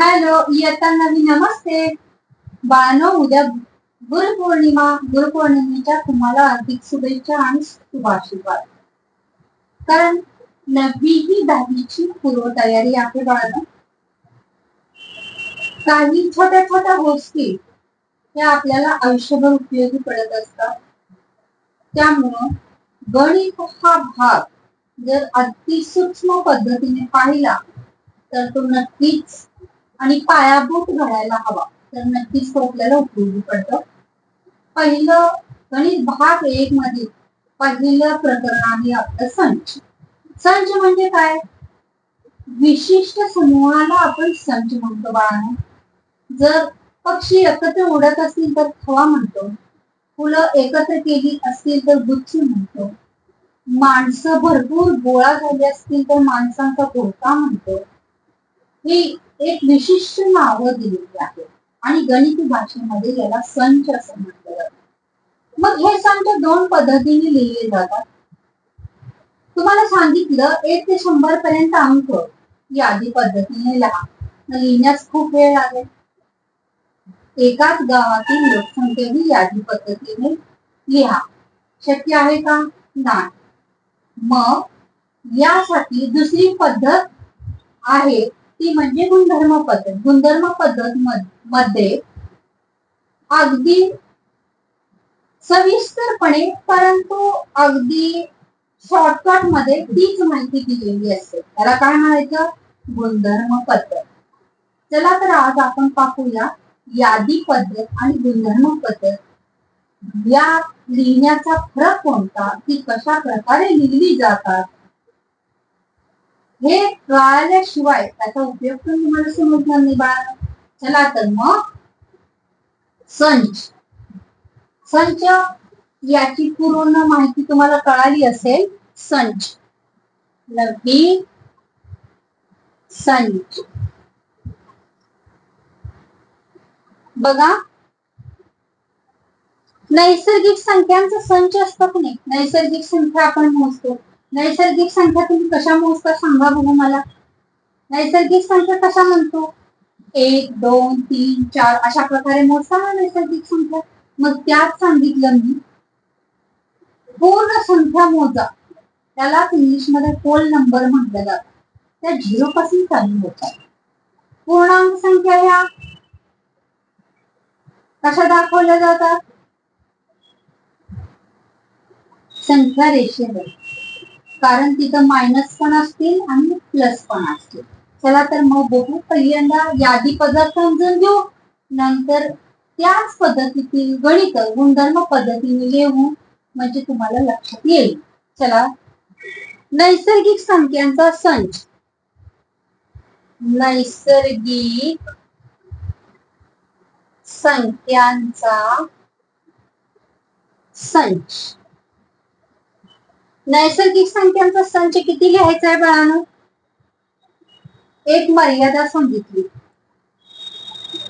Hello, इयत्ता नवी नमस्ते बाळांनो. उद्या गुरुपौर्णिमा. गुरुपौर्णिमेच्या तुम्हाला हार्दिक शुभेच्छा आणि शुभाशीर्वाद. कारण 9वी ही 10वीची पूर्वतयारी आहे बाळांनो. काही छोट्या छोट्या गोष्टी या आपल्याला आयुष्यभर उपयोगी पडत असतात. त्यामुळं गणित हा भाग जर अति सूक्ष्म पद्धतीने पाहिला तर तो नक्कीच आणि पायाभूत घडायला हवा, तर नक्कीच तो आपल्याला उपयोगी पडतो. पहिलं गणित भाग 1 मध्ये पहिलं प्रकरण आहे आपलं संच. संच म्हणजे काय? विशिष्ट समूहाला आपण संच म्हणतो बाळांनो. जर पक्षी एकत्र उडत असतील तर थवा म्हणतो, फुलं एकत्र केली असतील तर गुच्छ म्हणतो, माणसं भरपूर गोळा झाली असतील तर माणसांचा घोळका म्हणतो. ही एक विशिष्ट नावं दिलेली आहे आणि गणिती भाषेमध्ये याला संच असं म्हटलं जातं. मग हे संच 2 पद्धतीने लिहिले जातात. तुम्हाला सांगितलं 1 ते 100 पर्यंत अंक यादी पद्धतीने लिहिण्यास खूप वेळ लागेल. एकाच गावातील लोकसंख्या ही यादी पद्धतीने लिहा. शक्य आहे का? नाही. मग यासाठी दुसरी पद्धत आहे ती म्हणजे गुणधर्म पद्धत. गुणधर्म पद्धत मध्ये अगदी सविस्तरपणे परंतु अगदी शॉर्टकट मध्ये तीच माहिती दिलेली असते. त्याला काय म्हणायचं? गुणधर्म पद्धत. चला तर आज आपण पाहूया यादी पद्धत आणि गुणधर्म पद्धत या लिहिण्याचा फरक कोणता, ती कशा प्रकारे लिहिली जातात हे कळाल्याशिवाय त्याचा उपयोग पण तुम्हाला समजणार नाही बाळा. चला तर मग संच. संच याची पूर्ण माहिती तुम्हाला कळाली असेल. संच, लघवी संच. बघा, नैसर्गिक संख्यांचा संच असतो की नाही. नैसर्गिक संख्या आपण मोजतो. नैसर्गिक संख्या तुम्ही कशा मोजता सांगा बघू मला. नैसर्गिक संख्या कशा म्हणतो? 1 2 3 4 अशा प्रकारे मोजता ना नैसर्गिक संख्या. मग त्यात सांगितलं मी पूर्ण संख्या मोजा, त्यालाच इंग्लिश मध्ये होल नंबर म्हटलं जातं. त्या 0 पासून चालू होतात. पूर्णांक संख्या ह्या कशा दाखवल्या जातात? संख्या रेषेवर, कारण तिथं मायनस पण असतील आणि प्लस पण असतील. चला तर मग बघू. पहिल्यांदा यादी पद्धत समजून घेऊ, नंतर त्याच पद्धतीतील गणित गुणधर्म पद्धतीने लिहू, म्हणजे तुम्हाला लक्षात येईल. चला, नैसर्गिक संख्यांचा संच. नैसर्गिक संख्यांचा संच. नैसर्गिक संख्यांचा संच किती लिहायचा आहे बाळांनो? एक मर्यादा सांगितली,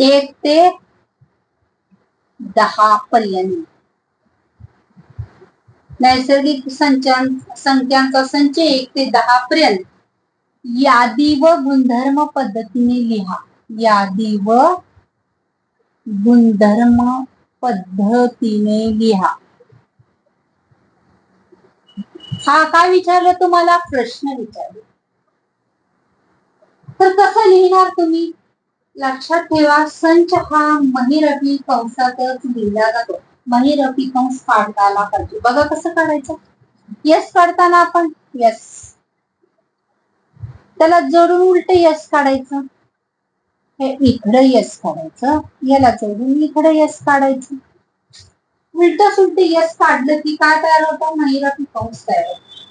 1 ते 10 पर्यंत. नैसर्गिक संख्यांचा संच 1 ते 10 पर्यंत यादी व गुणधर्म पद्धतीने लिहा. यादी व गुणधर्म पद्धतीने लिहा. हा काय विचारलं तुम्हाला? प्रश्न विचारला. तर कसं लिहिणार तुम्ही? लक्षात ठेवा, संच हा महिरपी कंसातच लिहिला जातो. महिरपी कंस काढता आला पाहिजे. बघा कसं काढायचं. यस काढताना आपण यस, त्याला जोडून उलट यस काढायचं. हे इकडे यस काढायचं, याला जोडून इकडे यस काढायचं. उलट सुलट यस काढलं की काय तयार होतं? महिरपी कंस तयार होतो.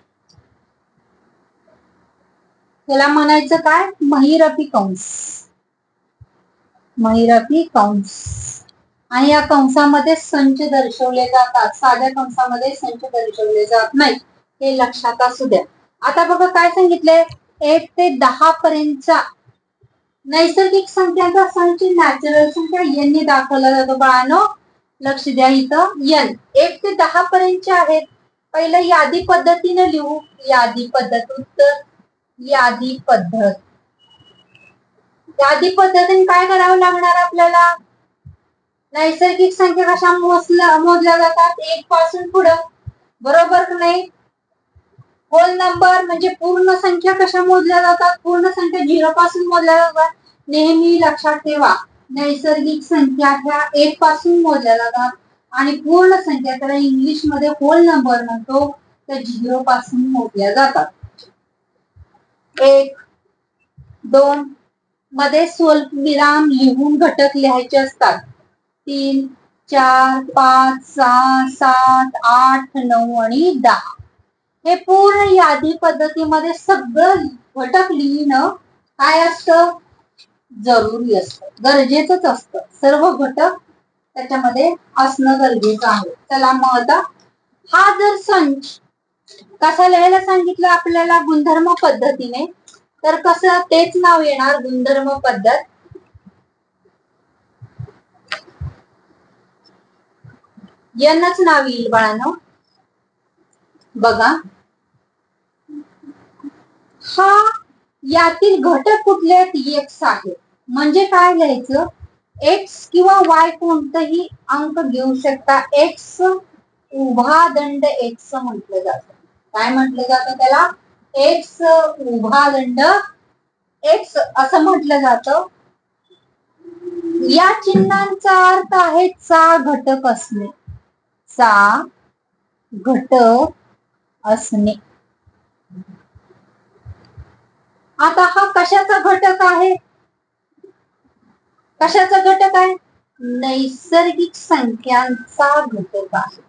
त्याला म्हणायचं काय? महिरपी कंस. महिरपी कंस. आणि या कंसामध्ये संच दर्शवले जातात. साध्या कंसामध्ये संच दर्शवले जात नाही, हे लक्षात असू द्या. आता बघा काय सांगितलंय, 1 ते 10 पर्यंतचा नैसर्गिक संख्यांचा संच नॅचरल संख्या n ने दाखवला जातो बाळांनो. लक्ष द्या, इथं n 1 ते 10 पर्यंतचे आहेत. पहिलं यादी पद्धतीने लिहू. यादी पद्धत, उत्तर यादी पद्धत. यादी पद्धतीने काय करावं लागणार आपल्याला? नैसर्गिक संख्या कशा मोजल्या जातात? 1 पासून पुढं, बरोबर की नाही? होल नंबर म्हणजे पूर्ण संख्या कशा मोजल्या जातात? पूर्ण संख्या 0 पासून मोजल्या जातात. नेहमी लक्षात ठेवा, नैसर्गिक संख्या ह्या 1 पासून मोजल्या जातात आणि पूर्ण संख्या, त्याला इंग्लिश मध्ये होल नंबर म्हणतो, त्या 0 पासून मोजल्या जातात. 1, 2 मध्ये स्वल्पविराम लिहून घटक लिहायचे असतात. 3, 4, 5, 6, 7, 8, 9 आणि 10. हे पूर्ण यादी पद्धतीमध्ये सगळं घटक लिहिणं काय असतं? जरुरी असतं, गरजेचंच असतं. सर्व घटक त्याच्यामध्ये असणं गरजेचं आहे. चला मग आता हा जर संच कसा लिहायला सांगितलं आपल्याला गुणधर्म पद्धतीने, तर कसं तेच नाव येणार, गुणधर्म पद्धत. यांनाच नाव येईल बाळांनो. बघा, हा यातील घटक कुठले आहेत? एक्स आहे. म्हणजे काय लिहायचं? एक्स किंवा वाय कोणतंही अंक घेऊ शकता. एक्स उभा दंड एक्स म्हटलं जातं. काय म्हटलं जातं त्याला? एक्स उभा दंड एक्स असं म्हटलं जातं. या चिन्हांचा अर्थ आहे चा घटक असणे. चा घटक असणे. आता हा कशाचा घटक आहे? कशाचा घटक आहे? नैसर्गिक संख्यांचा घटक आहे.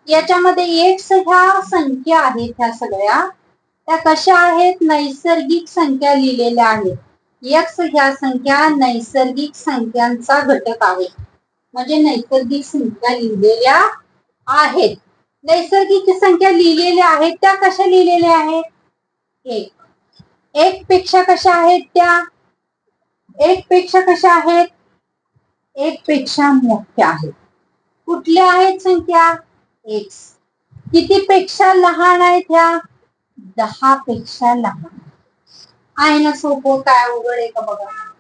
याच्यामध्ये एक्स ह्या संख्या आहेत, ह्या सगळ्या त्या कशा आहेत? नैसर्गिक संख्या लिहिलेल्या आहेत. एक्स ह्या संख्या नैसर्गिक संख्यांचा घटक आहे. म्हणजे नैसर्गिक संख्या लिहिलेल्या आहेत. नैसर्गिक संख्या लिहिलेल्या आहेत त्या कशा लिहिलेल्या आहेत? एक. एक पेक्षा कशा आहेत त्या? एक पेक्षा कशा आहेत? एक पेक्षा मोठ्या आहेत. कुठल्या आहेत संख्या? एक्स. किती पेक्षा लहान आहेत ह्या? 10 पेक्षा लहान. आहे ना सोपं? काय अवघड आहे का बघा?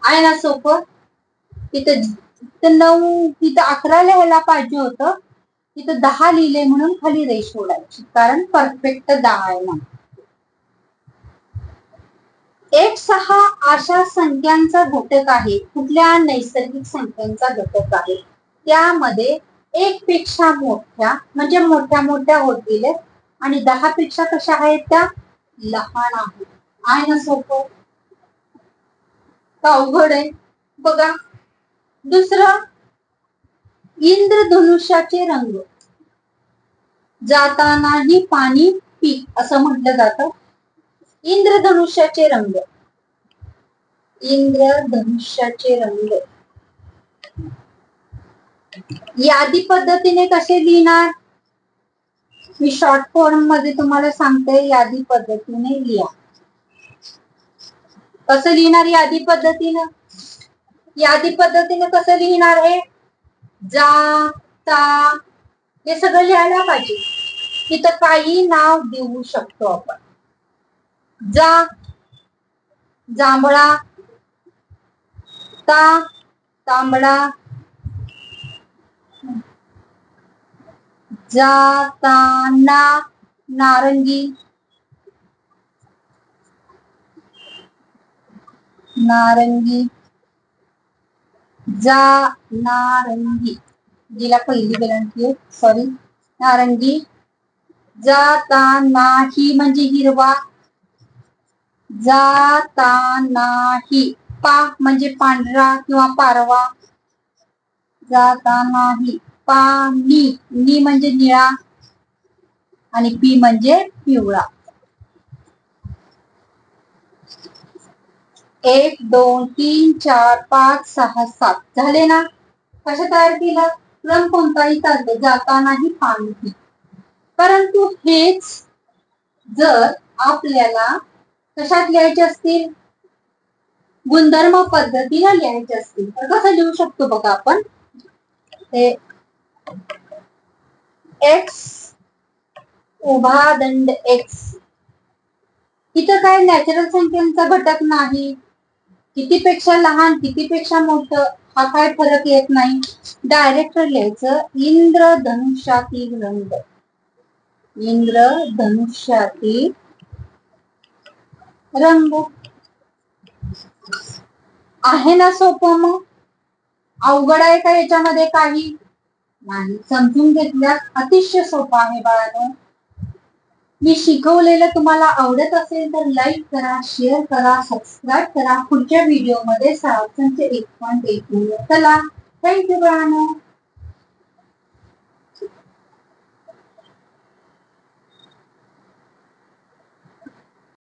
आहे ना सोपं? तिथं 9, तिथं 11 लिहायला पाहिजे होतं, तिथं 10 लिहिले म्हणून खाली रेष ओढायची, कारण परफेक्ट 10 आहे ना. एक्स हा अशा संख्यांचा घटक आहे. कुठल्या? नैसर्गिक संख्यांचा घटक आहे. त्यामध्ये 1 पेक्षा मोठ्या म्हणजे मोठ्या मोठ्या होत गेले आणि 10 पेक्षा कशा आहेत त्या? लहान आहेत. आहे ना सोपं? अवघड आहे बघा. दुसरं, इंद्रधनुष्याचे रंग. जातानाही पाणी पी असं म्हटलं जातं. इंद्रधनुष्याचे रंग. इंद्रधनुष्याचे रंग यादी पद्धतीने कसे लिहिणार? मी शॉर्ट फॉर्म मध्ये तुम्हाला सांगते, यादी पद्धतीने लिहा. कसं लिहिणार यादी पद्धतीनं? यादी पद्धतीने कसं लिहिणार आहे? जा, ता हे सगळं लिहायला पाहिजे. तिथं काही नाव देऊ शकतो आपण. जा, जांभळा. ता, तांबडा. जाताना, नारंगी. नारंगी. जा, नारंगी. जिला पहिली विनंती आहे, सॉरी. नारंगी. जातानाही म्हणजे हिरवा. जातानाही. पा म्हणजे पांढरा किंवा पारवा. जातानाही. पाणी. नी म्हणजे निळा आणि पी म्हणजे पिवळा. 1, 2, 3, 4, 5, 6, 7 झाले ना? कसं तयार केलं? क्रम कोणताही चालतो. जातानाही पाणी. परंतु हेच जर आपल्याला कशात लिहायचे असतील? गुणधर्म पद्धतीने लिहायचे असतील तर कसं लिहू शकतो बघा आपण? एक्स उभा दंड एक्स इथं काय नॅचरल संख्यांचा घटक नाही, कितीपेक्षा लहान कितीपेक्षा मोठं हा काय फरक येत नाही. डायरेक्ट लिहायचं इंद्रधनुष्यातील रंग, इंद्रधनुष्यातील रंग. आहे ना सोपं? मग अवघड आहे का याच्यामध्ये काही नाही, समजून घेतल्यास अतिशय सोपं आहे बाळांनो. मी शिकवलेलं तुम्हाला आवडत असेल तर लाईक करा, शेअर करा, सबस्क्राईब करा. पुढच्या व्हिडिओमध्ये सारांशांचे 1.1 चला, थँक्यू बाळांनो.